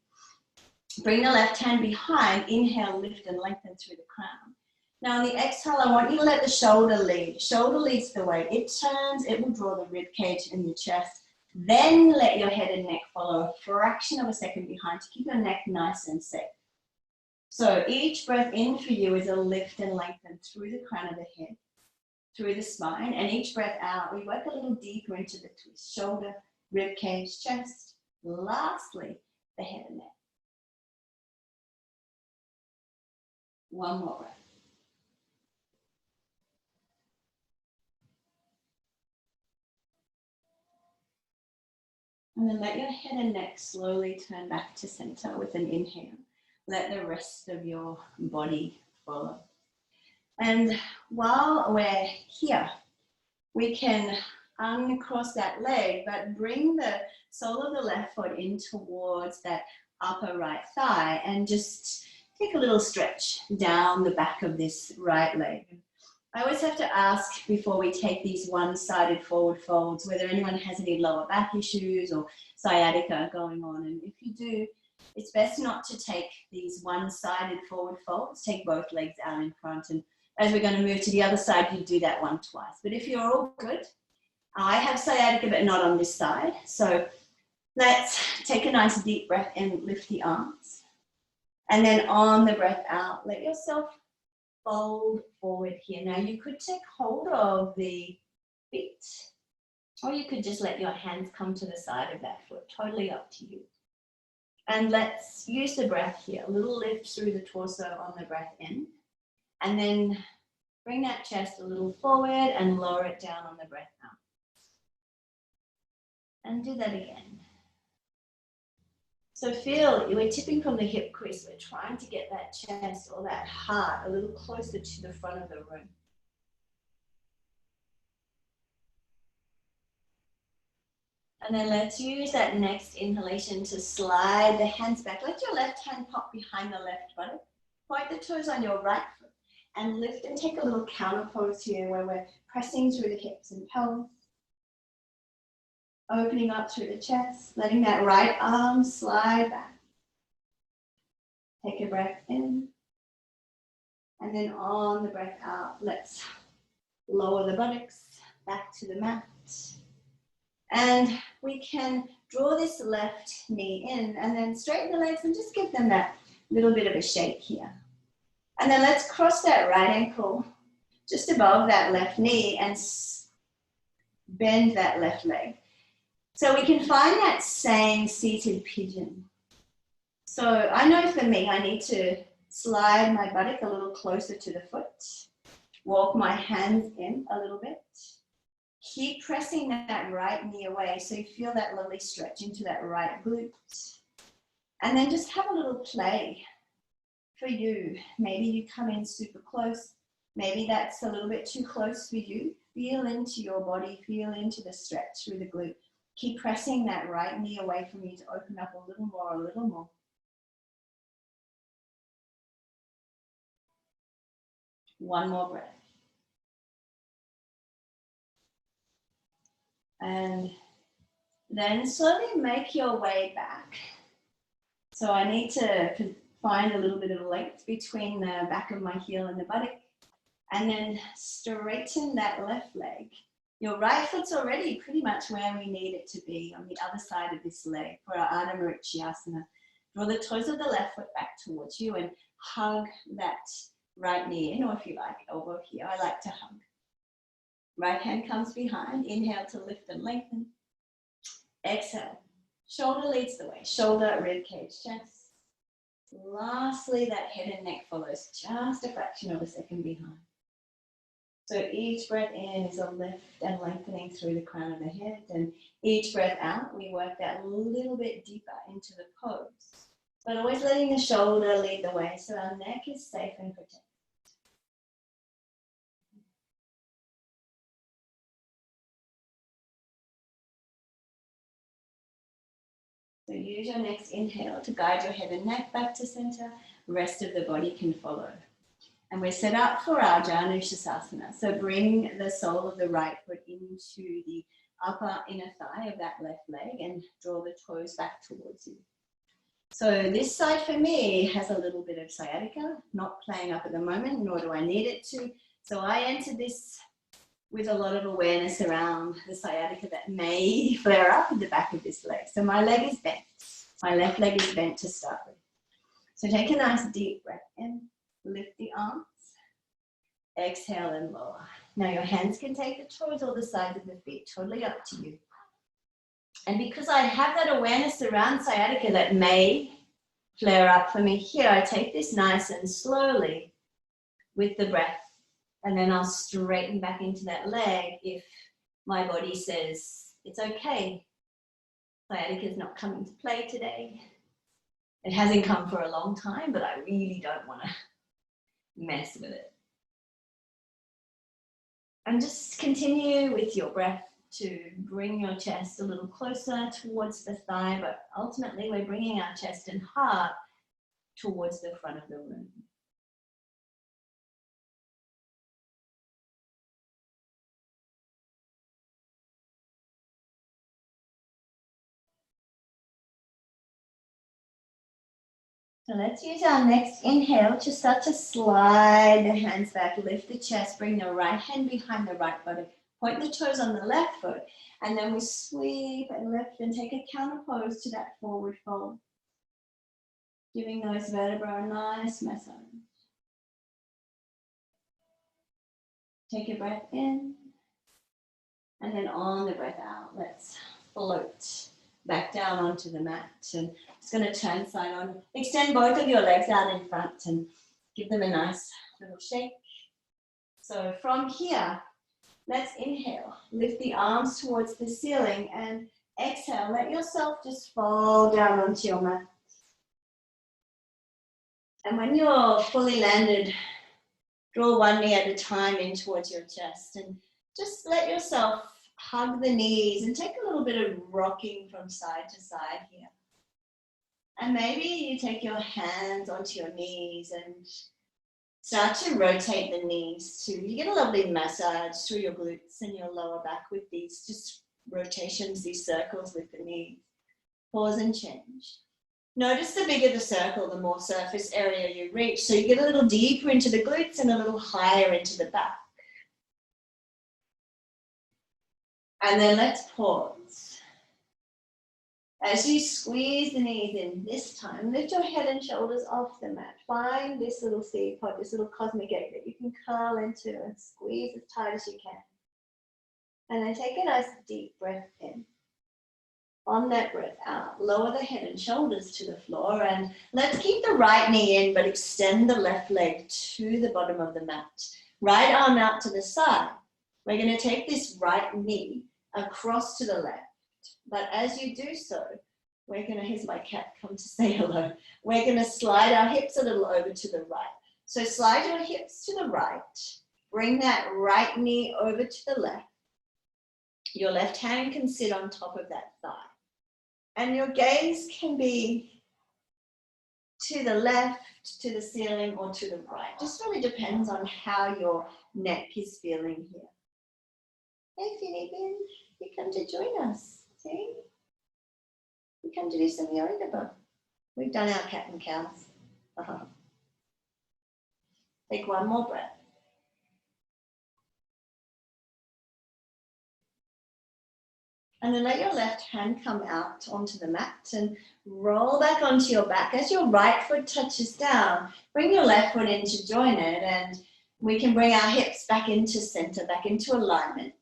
Bring the left hand behind, inhale, lift and lengthen through the crown. Now on the exhale, I want you to let the shoulder lead. Shoulder leads the way. It turns, it will draw the rib cage in the chest. Then let your head and neck follow a fraction of a second behind to keep your neck nice and set. So each breath in for you is a lift and lengthen through the crown of the head, through the spine, and each breath out, we work a little deeper into the twist. Shoulder, rib cage, chest. Lastly, the head and neck. One more breath. And then let your head and neck slowly turn back to center with an inhale. Let the rest of your body follow. And while we're here, we can uncross that leg, but bring the sole of the left foot in towards that upper right thigh and just take a little stretch down the back of this right leg. I always have to ask before we take these one-sided forward folds whether anyone has any lower back issues or sciatica going on. And if you do, it's best not to take these one-sided forward folds. Take both legs out in front. And as we're going to move to the other side, you do that one twice. But if you're all good, I have sciatica, but not on this side. So let's take a nice deep breath in, lift the arms. And then on the breath out, let yourself fold forward here. Now you could take hold of the feet, or you could just let your hands come to the side of that foot, totally up to you. And let's use the breath here, a little lift through the torso on the breath in, and then bring that chest a little forward and lower it down on the breath out. And do that again. So feel we're tipping from the hip crease. We're trying to get that chest or that heart a little closer to the front of the room. And then let's use that next inhalation to slide the hands back. Let your left hand pop behind the left buttock. Point the toes on your right foot and lift and take a little counter pose here where we're pressing through the hips and pelvis. Opening up through the chest, letting that right arm slide back. Take a breath in. And then on the breath out, let's lower the buttocks back to the mat. And we can draw this left knee in and then straighten the legs and just give them that little bit of a shake here. And then let's cross that right ankle just above that left knee and bend that left leg. So we can find that same seated pigeon. So I know for me, I need to slide my buttock a little closer to the foot, walk my hands in a little bit, keep pressing that right knee away so you feel that lovely stretch into that right glute. And then just have a little play for you. Maybe you come in super close. Maybe that's a little bit too close for you. Feel into your body, feel into the stretch through the glute. Keep pressing that right knee away from you to open up a little more, a little more. One more breath. And then slowly make your way back. So I need to find a little bit of length between the back of my heel and the buttock. And then straighten that left leg. Your right foot's already pretty much where we need it to be on the other side of this leg for our Ardha Marichyasana. Draw the toes of the left foot back towards you and hug that right knee in, or if you like, elbow here. I like to hug. Right hand comes behind. Inhale to lift and lengthen. Exhale. Shoulder leads the way. Shoulder, rib cage, chest. Lastly, that head and neck follows just a fraction of a second behind. So each breath in is a lift and lengthening through the crown of the head, and each breath out, we work that little bit deeper into the pose, but always letting the shoulder lead the way so our neck is safe and protected. So use your next inhale to guide your head and neck back to center. Rest of the body can follow. And we're set up for our Janushasana. So bring the sole of the right foot into the upper inner thigh of that left leg and draw the toes back towards you. So this side for me has a little bit of sciatica, not playing up at the moment, nor do I need it to. So I enter this with a lot of awareness around the sciatica that may flare up in the back of this leg. So my leg is bent. My left leg is bent to start with. So take a nice deep breath in. Lift the arms, exhale and lower. Now your hands can take the toes or the sides of the feet, totally up to you. And because I have that awareness around sciatica that may flare up for me here, I take this nice and slowly with the breath, and then I'll straighten back into that leg if my body says, it's okay, sciatica is not coming to play today. It hasn't come for a long time, but I really don't want to mess with it. And just continue with your breath to bring your chest a little closer towards the thigh, but ultimately we're bringing our chest and heart towards the front of the room. So let's use our next inhale to start to slide the hands back, lift the chest, bring the right hand behind the right buttock, point the toes on the left foot, and then we sweep and lift and take a counter pose to that forward fold, giving those vertebrae a nice massage. Take a breath in, and then on the breath out, let's float back down onto the mat. And it's going to turn side on. Extend both of your legs out in front and give them a nice little shake. So from here, let's inhale. Lift the arms towards the ceiling and exhale. Let yourself just fall down onto your mat. And when you're fully landed, draw one knee at a time in towards your chest and just let yourself hug the knees and take a little bit of rocking from side to side here. And maybe you take your hands onto your knees and start to rotate the knees too. You get a lovely massage through your glutes and your lower back with these just rotations, these circles with the knees. Pause and change. Notice the bigger the circle, the more surface area you reach. So you get a little deeper into the glutes and a little higher into the back. And then let's pause. As you squeeze the knees in this time, lift your head and shoulders off the mat. Find this little seed pod, this little cosmic egg that you can curl into and squeeze as tight as you can. And then take a nice deep breath in. On that breath out, lower the head and shoulders to the floor, and let's keep the right knee in, but extend the left leg to the bottom of the mat. Right arm out to the side. We're going to take this right knee across to the left. But as you do so, we're going to, here's my cat come to say hello. We're going to slide our hips a little over to the right. So slide your hips to the right. Bring that right knee over to the left. Your left hand can sit on top of that thigh. And your gaze can be to the left, to the ceiling, or to the right. Just really depends on how your neck is feeling here. Hey, Finny Bin, you come to join us. See? You come to do some yoga. We've done our cat and cows. Take one more breath. And then let your left hand come out onto the mat and roll back onto your back. As your right foot touches down, bring your left foot in to join it, and we can bring our hips back into center, back into alignment.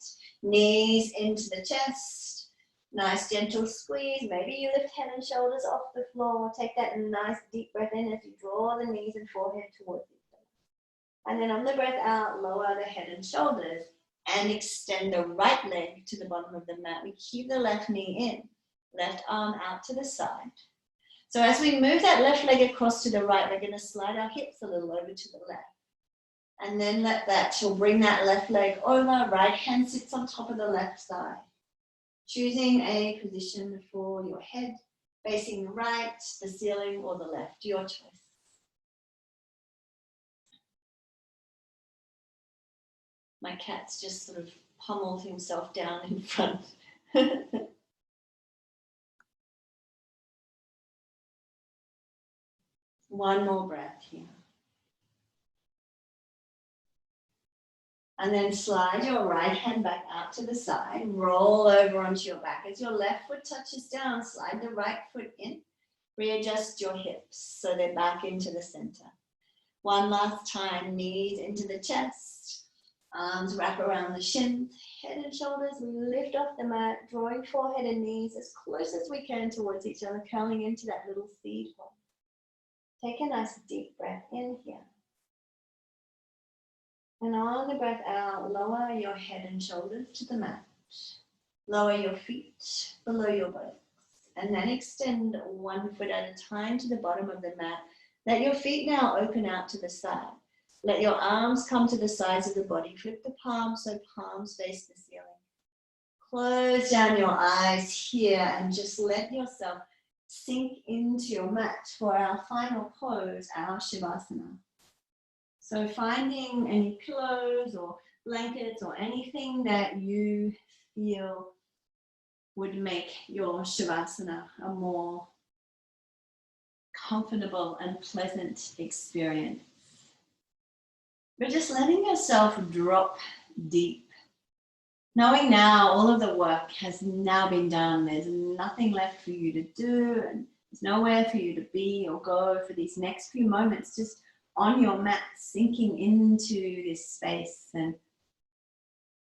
Knees into the chest. Nice gentle squeeze. Maybe you lift head and shoulders off the floor. Take that nice deep breath in as you draw the knees and forehead towards each other. And then on the breath out, lower the head and shoulders. And extend the right leg to the bottom of the mat. We keep the left knee in, left arm out to the side. So as we move that left leg across to the right, we're going to slide our hips a little over to the left. And then you'll bring that left leg over, right hand sits on top of the left thigh. Choosing a position for your head, facing the right, the ceiling, or the left, your choice. My cat's just sort of pummeled himself down in front. One more breath here. And then slide your right hand back out to the side, roll over onto your back. As your left foot touches down, slide the right foot in, readjust your hips so they're back into the center. One last time, knees into the chest. Arms wrap around the shins, head and shoulders, we lift off the mat, drawing forehead and knees as close as we can towards each other, curling into that little seed pod. Take a nice deep breath in here. And on the breath out, lower your head and shoulders to the mat. Lower your feet below your buttocks. And then extend one foot at a time to the bottom of the mat. Let your feet now open out to the side. Let your arms come to the sides of the body. Flip the palms so palms face the ceiling. Close down your eyes here and just let yourself sink into your mat for our final pose, our Shavasana. So finding any pillows or blankets or anything that you feel would make your Shavasana a more comfortable and pleasant experience. But just letting yourself drop deep. Knowing now all of the work has now been done. There's nothing left for you to do, and there's nowhere for you to be or go for these next few moments, just on your mat, sinking into this space and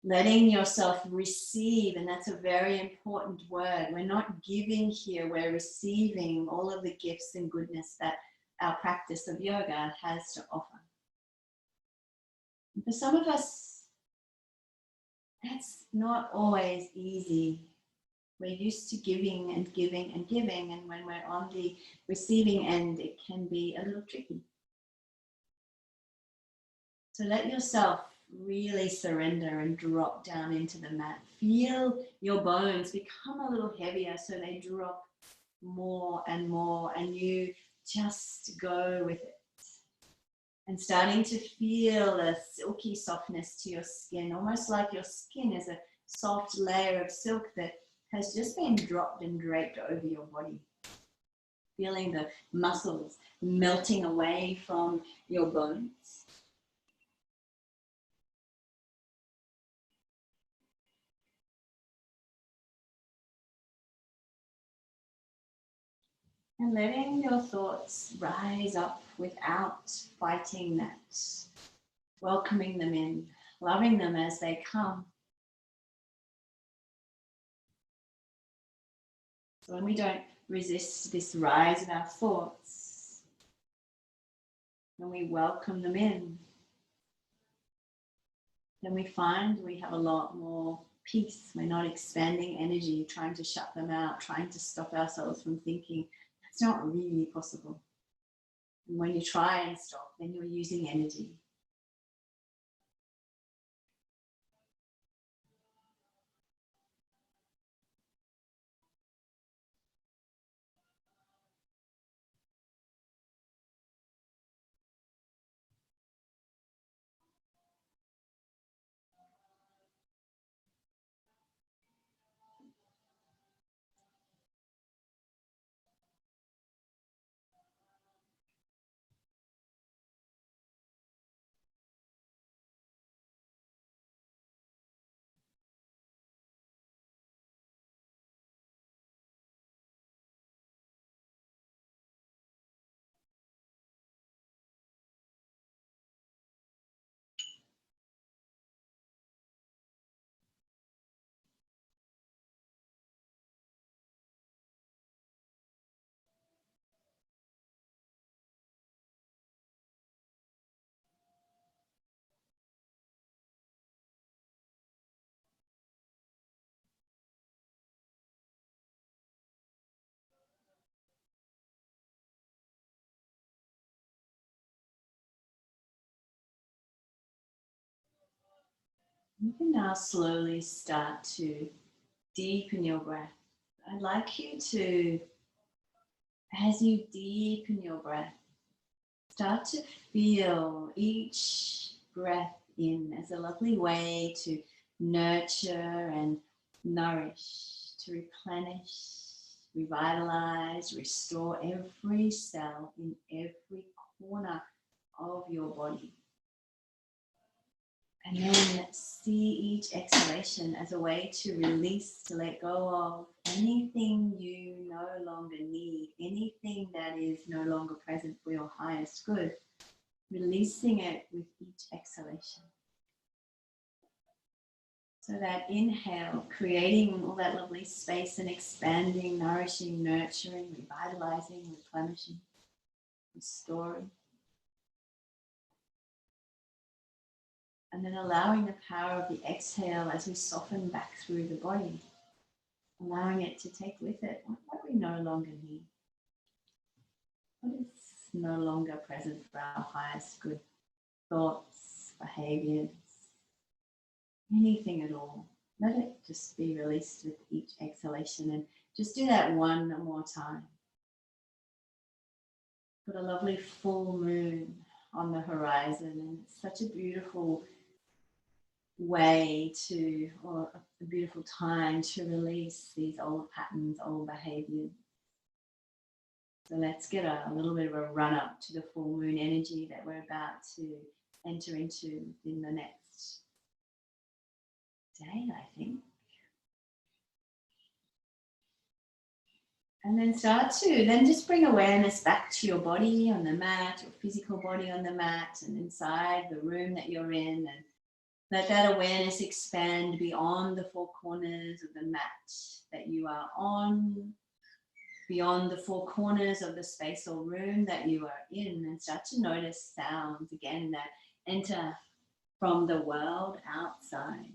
letting yourself receive. And that's a very important word. We're not giving here, we're receiving all of the gifts and goodness that our practice of yoga has to offer. And for some of us, that's not always easy. We're used to giving and giving and giving, and when we're on the receiving end, it can be a little tricky. So let yourself really surrender and drop down into the mat. Feel your bones become a little heavier, so they drop more, and you just go with it. And starting to feel a silky softness to your skin, almost like your skin is a soft layer of silk that has just been dropped and draped over your body. Feeling the muscles melting away from your bones. And letting your thoughts rise up without fighting that. Welcoming them in, loving them as they come. So when we don't resist this rise of our thoughts, when we welcome them in, then we find we have a lot more peace. We're not expanding energy, trying to shut them out, trying to stop ourselves from thinking. That's not really possible. And when you try and stop, then you're using energy. You can now slowly start to deepen your breath. I'd like you to, as you deepen your breath, start to feel each breath in as a lovely way to nurture and nourish, to replenish, revitalize, restore every cell in every corner of your body. And then see each exhalation as a way to release, to let go of anything you no longer need, anything that is no longer present for your highest good. Releasing it with each exhalation. So that inhale, creating all that lovely space and expanding, nourishing, nurturing, revitalizing, replenishing, restoring. And then allowing the power of the exhale as we soften back through the body, allowing it to take with it what we no longer need, what is no longer present for our highest good, thoughts, behaviors, anything at all. Let it just be released with each exhalation, and just do that one more time. Put a lovely full moon on the horizon, and it's such a beautiful way to, or a beautiful time to release these old patterns, old behaviors. So let's get a little bit of a run up to the full moon energy that we're about to enter into in the next day, I think. And then start to just bring awareness back to your body on the mat, your physical body on the mat, and inside the room that you're in, and let that awareness expand beyond the four corners of the mat that you are on, beyond the four corners of the space or room that you are in, and start to notice sounds again that enter from the world outside.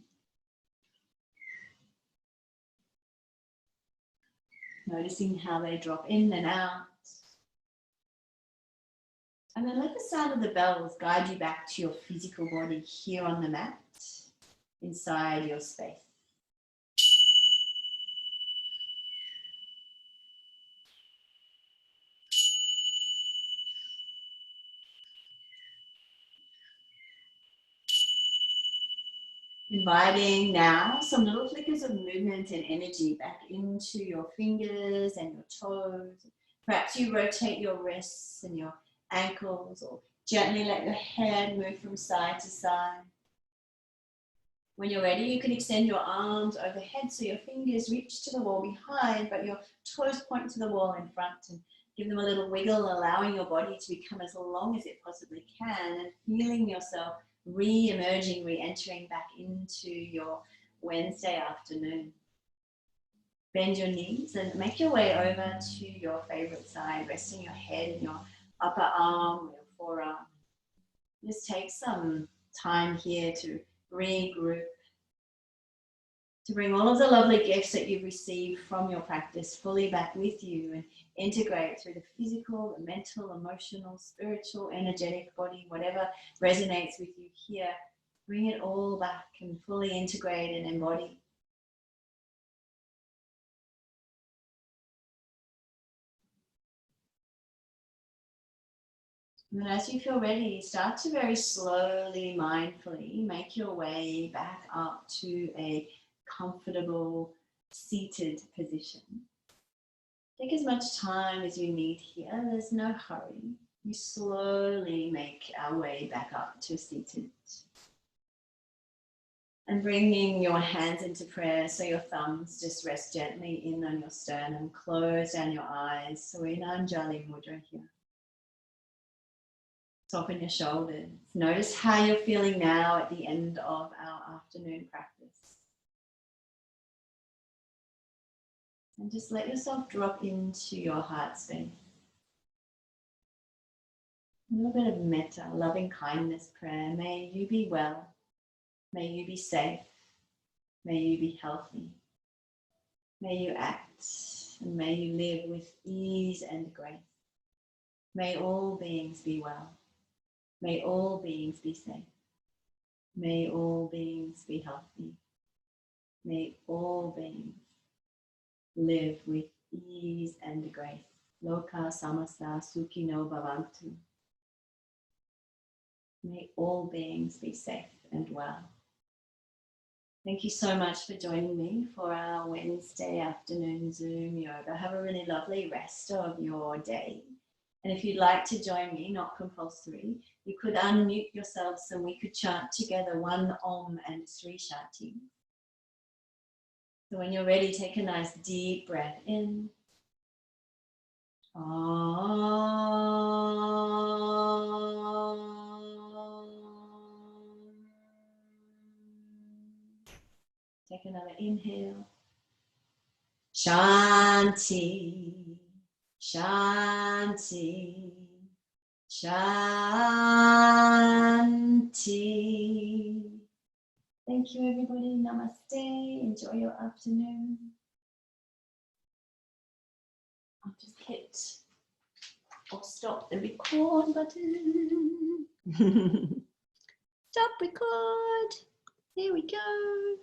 Noticing how they drop in and out. And then let the sound of the bells guide you back to your physical body here on the mat, inside your space. Inviting now some little flickers of movement and energy back into your fingers and your toes. Perhaps you rotate your wrists and your ankles, or gently let your head move from side to side. When you're ready, you can extend your arms overhead so your fingers reach to the wall behind, but your toes point to the wall in front, and give them a little wiggle, allowing your body to become as long as it possibly can, and feeling yourself re-emerging, re-entering back into your Wednesday afternoon. Bend your knees and make your way over to your favorite side, resting your head in your upper arm or your forearm. Just take some time here to regroup, to bring all of the lovely gifts that you've received from your practice fully back with you and integrate through the physical, the mental, emotional, spiritual, energetic body, whatever resonates with you here. Bring it all back and fully integrate and embody. And as you feel ready, start to very slowly, mindfully make your way back up to a comfortable seated position. Take as much time as you need here. There's no hurry. We slowly make our way back up to seated. And bringing your hands into prayer, so your thumbs just rest gently in on your sternum. Close down your eyes. So we're in Anjali Mudra here. Soften your shoulders. Notice how you're feeling now at the end of our afternoon practice. And just let yourself drop into your heart space. A little bit of metta, loving kindness prayer. May you be well. May you be safe. May you be healthy. May you act and may you live with ease and grace. May all beings be well. May all beings be safe. May all beings be healthy. May all beings live with ease and grace. Loka samasta sukhino bhavantu. May all beings be safe and well. Thank you so much for joining me for our Wednesday afternoon Zoom yoga. Have a really lovely rest of your day. And if you'd like to join me, not compulsory, you could unmute yourselves and we could chant together one Om and 3 Shanti. So when you're ready, take a nice deep breath in. Take another inhale. Shanti, Shanti, Shanti. Thank you, everybody. Namaste. Enjoy your afternoon. I'll just hit or stop the record button. Stop record. Here we go.